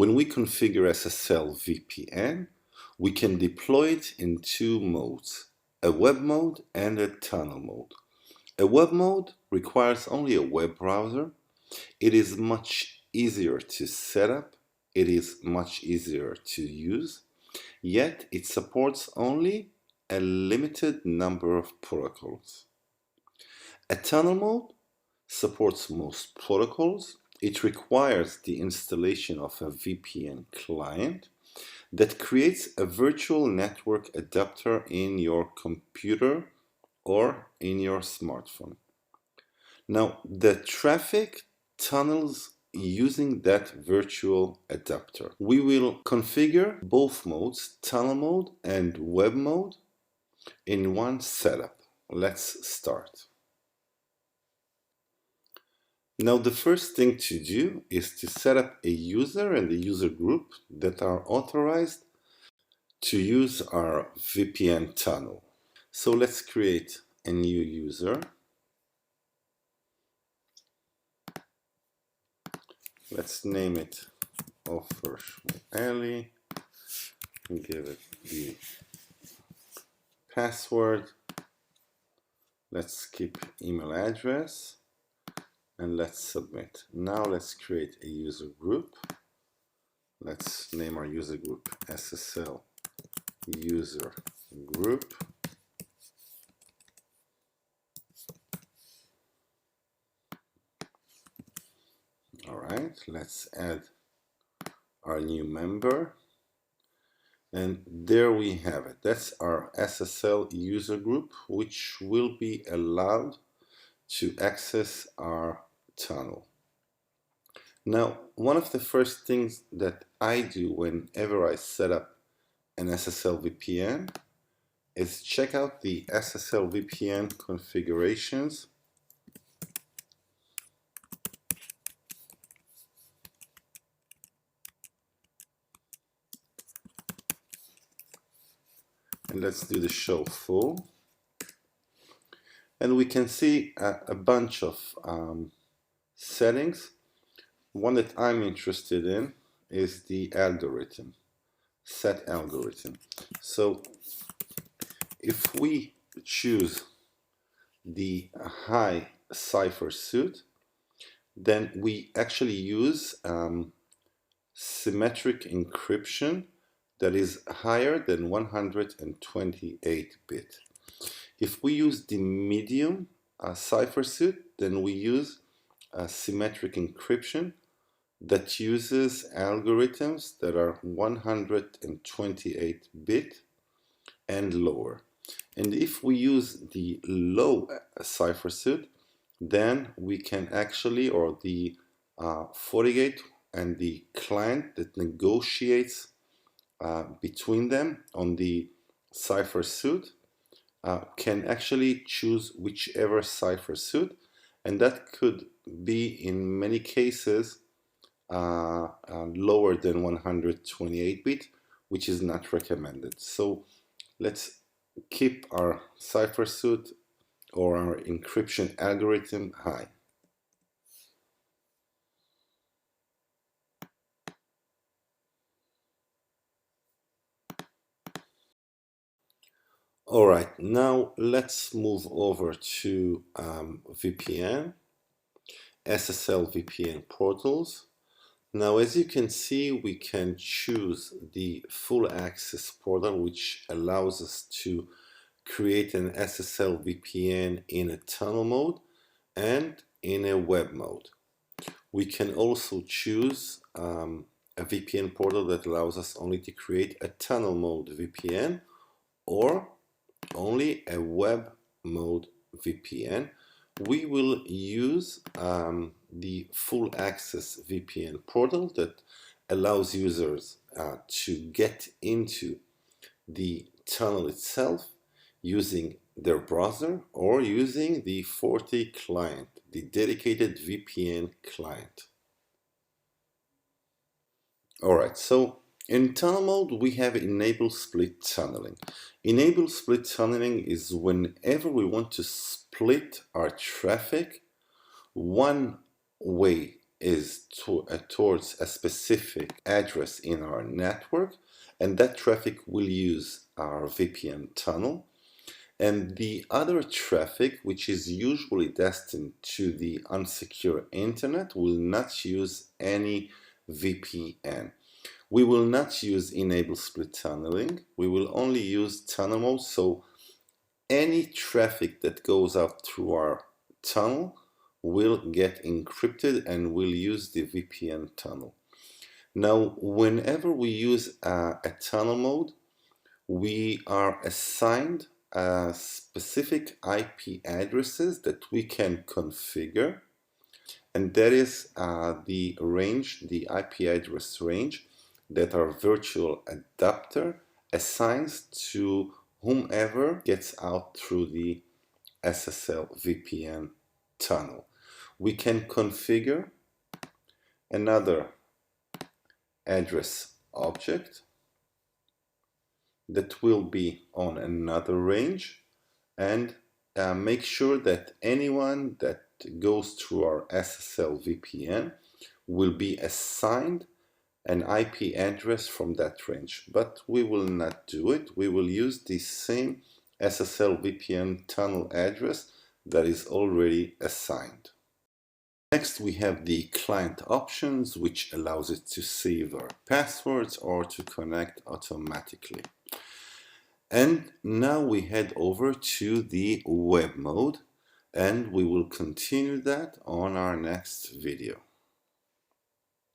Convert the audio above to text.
When we configure SSL-VPN, we can deploy it in two modes, a web mode and a tunnel mode. A web mode requires only a web browser. It is much easier to set up. It is much easier to use, yet it supports only a limited number of protocols. A tunnel mode supports most protocols. It requires the installation of a VPN client that creates a virtual network adapter in your computer or in your smartphone. Now, the traffic tunnels using that virtual adapter. We will configure both modes, tunnel mode and web mode, in one setup. Let's start. Now, the first thing to do is to set up a user and a user group that are authorized to use our VPN tunnel. So let's create a new user. Let's name it Offer Shmueli. Give it the password. Let's keep email address and let's submit. Now let's create a user group. Let's name our user group SSL user group. All right, let's add our new member. And there we have it. That's our SSL user group, which will be allowed to access our tunnel. Now, one of the first things that I do whenever I set up an SSL VPN is check out the SSL VPN configurations. And let's do the show full. And we can see a bunch of settings. One that I'm interested in is the algorithm, set algorithm. So if we choose the high cipher suit, then we actually use symmetric encryption that is higher than 128-bit. If we use the medium cipher suit, then we use symmetric encryption that uses algorithms that are 128-bit and lower. And if we use the low cipher suit, then we can actually, or the Fortigate and the client that negotiates between them on the cipher suit can actually choose whichever cipher suit, and that could be in many cases lower than 128-bit, which is not recommended. So let's keep our cipher suit or our encryption algorithm high. All right, now let's move over to VPN, SSL VPN portals. Now, as you can see, we can choose the full access portal, which allows us to create an SSL VPN in a tunnel mode and in a web mode. We can also choose a VPN portal that allows us only to create a tunnel mode VPN or only a web mode VPN. We will use the full access VPN portal that allows users to get into the tunnel itself using their browser or using the Forti client, the dedicated VPN client. All right, so in tunnel mode, we have enable split tunneling. Enable split tunneling is whenever we want to split our traffic, one way is towards a specific address in our network, and that traffic will use our VPN tunnel. And the other traffic, which is usually destined to the unsecure internet, will not use any VPN. We will not use enable split tunneling. We will only use tunnel mode. So any traffic that goes out through our tunnel will get encrypted and will use the VPN tunnel. Now, whenever we use a tunnel mode, we are assigned specific IP addresses that we can configure, and that is the range, the IP address range that our virtual adapter assigns to whomever gets out through the SSL-VPN tunnel. We can configure another address object that will be on another range, and make sure that anyone that goes through our SSL VPN will be assigned an IP address from that range. But we will not do it. We will use the same SSL VPN tunnel address that is already assigned. Next, we have the client options, which allows it to save our passwords or to connect automatically. And now we head over to the web mode, and we will continue that on our next video.